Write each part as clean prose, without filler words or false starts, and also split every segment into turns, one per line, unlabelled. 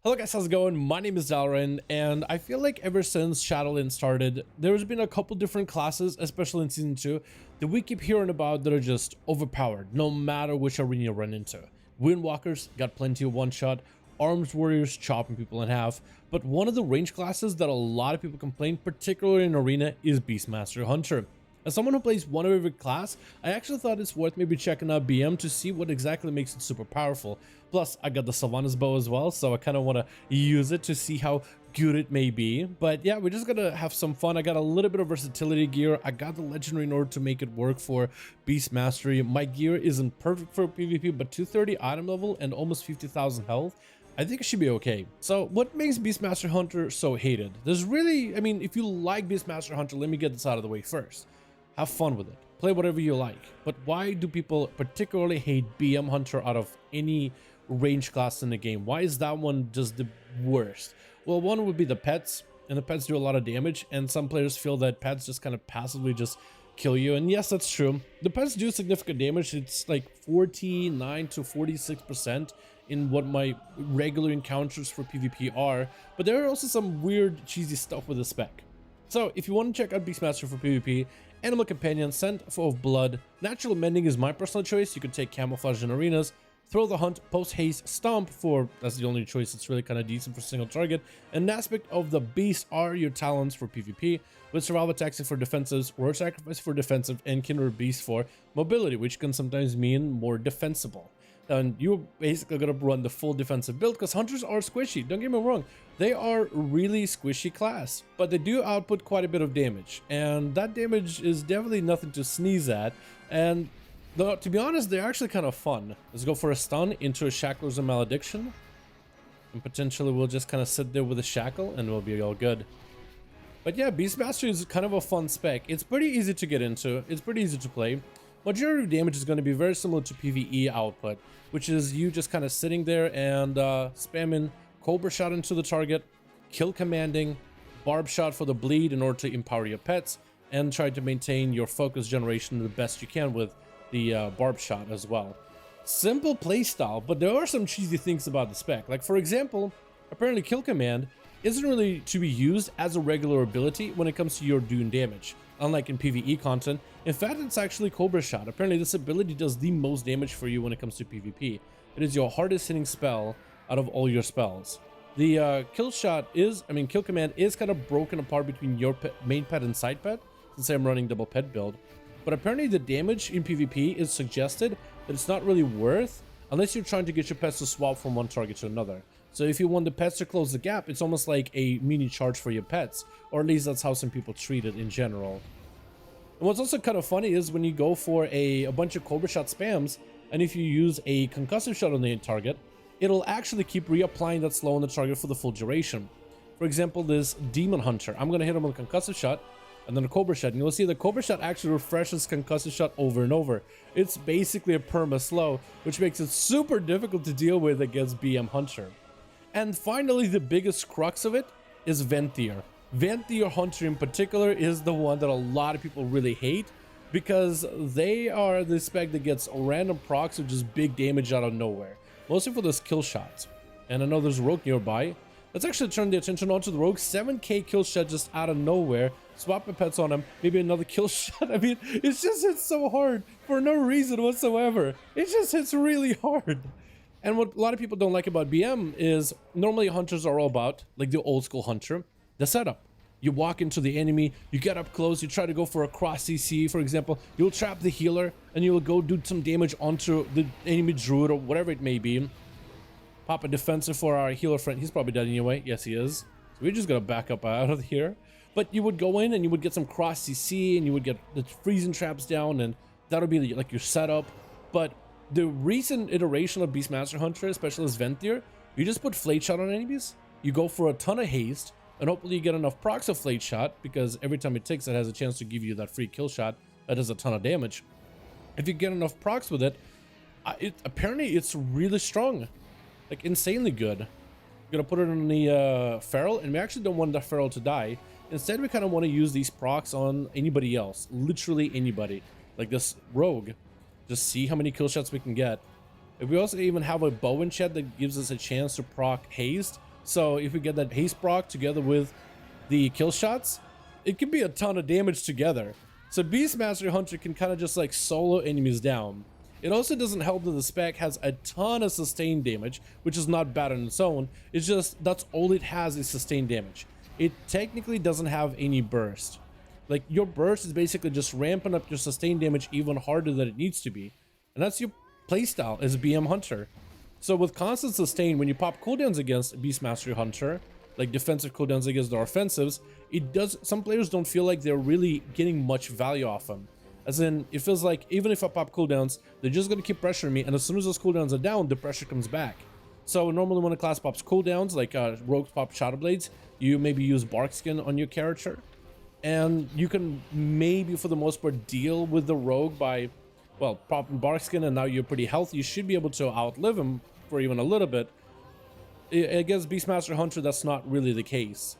Hello guys, how's it going? My name is Dalaran, and I feel like ever since Shadowlands started, there's been a couple different classes, especially in Season 2, that we keep hearing about that are just overpowered, no matter which arena you run into. Windwalkers got plenty of one-shot, Arms Warriors chopping people in half, but one of the range classes that a lot of people complain, particularly in Arena, is Beastmaster Hunter. As someone who plays one of every class, I actually thought it's worth maybe checking out BM to see what exactly makes it super powerful. Plus, I got the Sylvanas bow as well, so I kind of want to use it to see how good it may be. But yeah, we're just gonna have some fun. I got a little bit of versatility gear. I got the legendary in order to make it work for Beast Mastery. My gear isn't perfect for PvP, but 230 item level and almost 50,000 health, I think it should be okay. So what makes Beastmaster Hunter so hated? There's really, I mean, if you like Beastmaster Hunter, let me get this out of the way first. Have fun with it. Play whatever you like. But why do people particularly hate BM Hunter out of any range class in the game? Why is that one just the worst? Well, one would be the pets, and the pets do a lot of damage, and some players feel that pets just kind of passively just kill you, and yes, that's true. The pets do significant damage. It's like 49 to 46% in what my regular encounters for PvP are, but there are also some weird cheesy stuff with the spec. So if you want to check out Beastmaster for PvP, Animal Companion, Scent of Blood, Natural Mending is my personal choice. You could take Camouflage in arenas, Throw the Hunt, Post Haste, Stomp for, that's the only choice that's really kind of decent for single target, and Aspect of the Beast are your talents for PvP, with Survival Tactics for defensives, Word Sacrifice for defensive, and Kindred Beast for mobility, which can sometimes mean more defensible. And you're basically going to run the full defensive build because hunters are squishy. Don't get me wrong, they are really squishy class, but they do output quite a bit of damage, and that damage is definitely nothing to sneeze at. And though, to be honest, they're actually kind of fun. Let's go for a stun into a Shackles and Malediction, and potentially we'll just kind of sit there with a shackle and we'll be all good. But yeah, Beastmaster is kind of a fun spec. It's pretty easy to get into, it's pretty easy to play. Majority of damage is going to be very similar to PvE output, which is you just kind of sitting there and spamming Cobra Shot into the target, kill commanding, Barb Shot for the bleed in order to empower your pets, and try to maintain your focus generation the best you can with the Barb Shot as well. Simple playstyle, but there are some cheesy things about the spec. Like for example, apparently Kill Command isn't really to be used as a regular ability when it comes to your doing damage, unlike in PvE content. In fact, it's actually Cobra Shot. Apparently this ability does the most damage for you when it comes to PvP. It is your hardest hitting spell out of all your spells. The Kill Command is kind of broken apart between your main pet and side pet, since I'm running double pet build. But apparently the damage in PvP is suggested that it's not really worth unless you're trying to get your pets to swap from one target to another. So if you want the pets to close the gap, it's almost like a mini charge for your pets, or at least that's how some people treat it in general. And what's also kind of funny is when you go for a bunch of Cobra Shot spams, and if you use a concussive shot on the target, it'll actually keep reapplying that slow on the target for the full duration. For example, this Demon Hunter, I'm going to hit him with a concussive shot, and then a Cobra Shot, and you'll see the Cobra Shot actually refreshes concussive shot over and over. It's basically a perma slow, which makes it super difficult to deal with against BM Hunter. And finally, the biggest crux of it is Venthyr. Venthyr Hunter in particular is the one that a lot of people really hate, because they are the spec that gets random procs of just big damage out of nowhere, mostly for those kill shots. And I know there's a rogue nearby. Let's actually turn the attention onto the rogue. 7k kill shot just out of nowhere. Swap my pets on him. Maybe another kill shot. I mean, it just hits so hard for no reason whatsoever. It just hits really hard. And what a lot of people don't like about BM is normally hunters are all about, like the old school hunter, the setup. You walk into the enemy, you get up close, you try to go for a cross CC, for example. You'll trap the healer and you'll go do some damage onto the enemy druid or whatever it may be. Pop a defensive for our healer friend. He's probably dead anyway. Yes, he is. So we're just gonna back up out of here. But you would go in and you would get some cross CC and you would get the freezing traps down, and that'll be like your setup. But the recent iteration of Beastmaster Hunter, especially as Venthyr, you just put Flate Shot on enemies, you go for a ton of haste, and hopefully you get enough procs of Flate Shot, because every time it ticks, it has a chance to give you that free kill shot that does a ton of damage. If you get enough procs with it, apparently it's really strong, like insanely good. We're gonna put it on the feral, and we actually don't want that feral to die. Instead, we kind of want to use these procs on anybody else, literally anybody, like this rogue. Just see how many kill shots we can get. If we also even have a bow in chat that gives us a chance to proc haste, So if we get that haste proc together with the kill shots, it can be a ton of damage together. So Beastmaster Hunter can kind of just like solo enemies down. It also doesn't help that the spec has a ton of sustained damage, which is not bad on its own. It's just that's all it has is sustained damage. It technically doesn't have any burst. Like, your burst is basically just ramping up your sustained damage even harder than it needs to be. And that's your playstyle as a BM Hunter. So with constant sustain, when you pop cooldowns against Beastmaster Hunter, like defensive cooldowns against the offensives, it does, some players don't feel like they're really getting much value off them. As in, it feels like even if I pop cooldowns, they're just gonna keep pressuring me, and as soon as those cooldowns are down, the pressure comes back. So normally when a class pops cooldowns, like rogues pop Shadow Blades, you maybe use Bark Skin on your character, and you can maybe for the most part deal with the rogue by, well, popping Bark Skin, and now you're pretty healthy. You should be able to outlive him for even a little bit. Against Beastmaster Hunter, that's not really the case.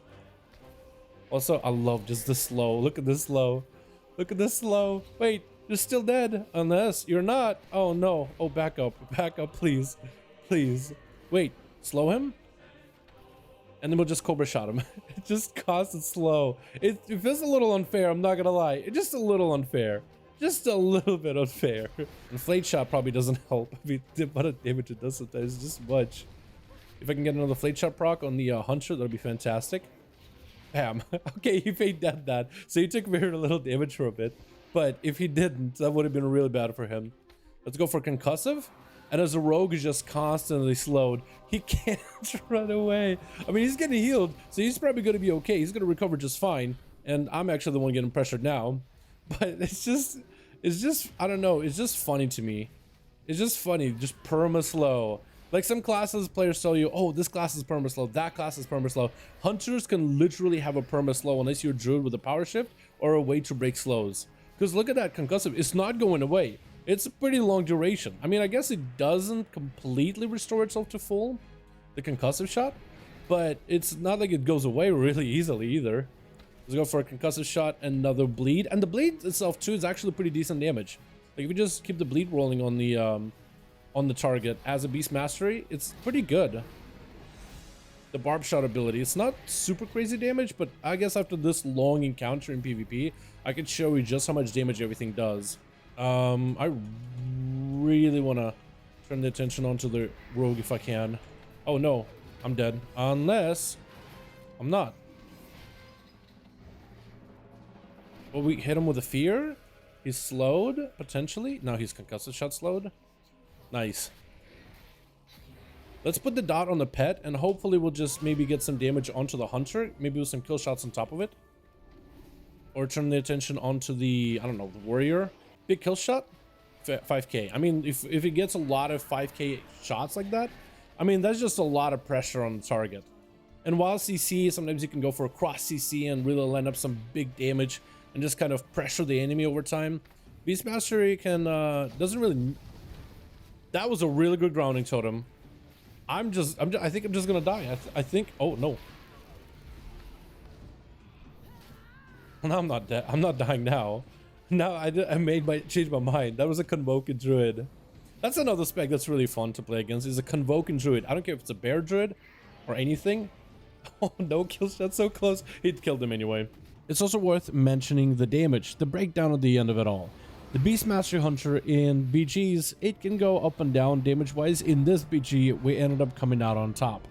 Also, I love just the slow. Look at this slow. Look at this slow. Wait, you're still dead. Unless you're not. Oh no. Oh, back up. Back up, please. Please. Wait, slow him? And then we'll just Cobra shot him. It just costs it slow. It feels a little unfair, I'm not gonna lie. It's just a little unfair. Just a little bit unfair. And Flate Shot probably doesn't help. I mean, the amount of damage it does sometimes is just much. If I can get another Flate Shot proc on the Hunter, that'll be fantastic. Bam. Okay, he fake dead that. So he took very little damage for a bit. But if he didn't, that would have been really bad for him. Let's go for Concussive. And as a rogue is just constantly slowed, he can't run away. I mean, he's getting healed, so he's probably going to be okay. He's going to recover just fine. And I'm actually the one getting pressured now. But it's just, I don't know. It's just funny to me. It's just funny. Just perma slow. Like some classes, players tell you, oh, this class is perma slow, that class is perma slow. Hunters can literally have a perma slow unless you're druid with a power shift or a way to break slows. Because look at that concussive. It's not going away. It's a pretty long duration. I mean, I guess it doesn't completely restore itself to full, the concussive shot, but it's not like it goes away really easily either. Let's go for a concussive shot, another bleed, and the bleed itself too is actually pretty decent damage. Like if you just keep the bleed rolling on the target as a beast mastery, it's pretty good. The barb shot ability, it's not super crazy damage, but I guess after this long encounter in PvP, I could show you just how much damage everything does. I really want to turn the attention onto the rogue if I can. Oh no, I'm dead. Unless I'm not. Well, we hit him with a fear. He's slowed, potentially. No, he's concussive shot slowed. Nice. Let's put the dot on the pet, and hopefully we'll just maybe get some damage onto the hunter. Maybe with some kill shots on top of it. Or turn the attention onto the, I don't know, the warrior. Big kill shot, 5k. I mean, if it gets a lot of 5k shots like that, I mean, that's just a lot of pressure on the target. And while CC, sometimes you can go for a cross CC and really line up some big damage and just kind of pressure the enemy over time. Beastmaster can, doesn't really... That was a really good grounding totem. I think I'm just gonna die. I think, oh no. Well, no, I'm not dead. I'm not dying now. No, I changed my mind. That was a Convoking Druid. That's another spec that's really fun to play against, is a Convoking Druid. I don't care if it's a Bear Druid or anything. Oh, no kill shot, so close. It killed him anyway. It's also worth mentioning the damage, the breakdown at the end of it all. The Beastmaster Hunter in BGs, it can go up and down damage-wise. In this BG, we ended up coming out on top.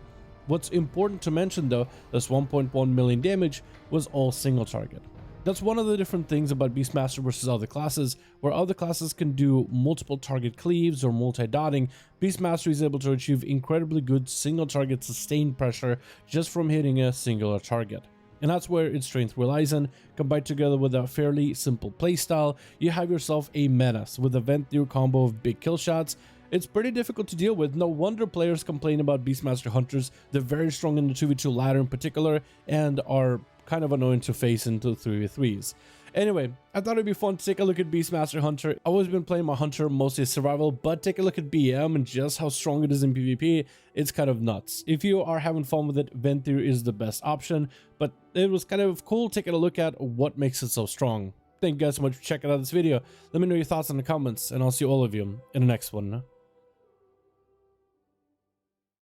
What's important to mention though, this 1.1 million damage was all single target. That's one of the different things about Beastmaster versus other classes, where other classes can do multiple target cleaves or multi-dotting. Beastmaster is able to achieve incredibly good single target sustained pressure just from hitting a singular target. And that's where its strength relies on. Combined together with a fairly simple playstyle, you have yourself a menace with a Venthyr combo of big kill shots. It's pretty difficult to deal with. No wonder players complain about Beastmaster Hunters. They're very strong in the 2v2 ladder in particular, and are kind of annoying to face into 3v3s. Anyway, I thought it'd be fun to take a look at Beastmaster Hunter. I've always been playing my Hunter mostly survival, but take a look at BM and just how strong it is in PvP. It's kind of nuts. If you are having fun with it, Venthyr is the best option, but it was kind of cool taking a look at what makes it so strong. Thank you guys so much for checking out this video. Let me know your thoughts in the comments, and I'll see all of you in the next one.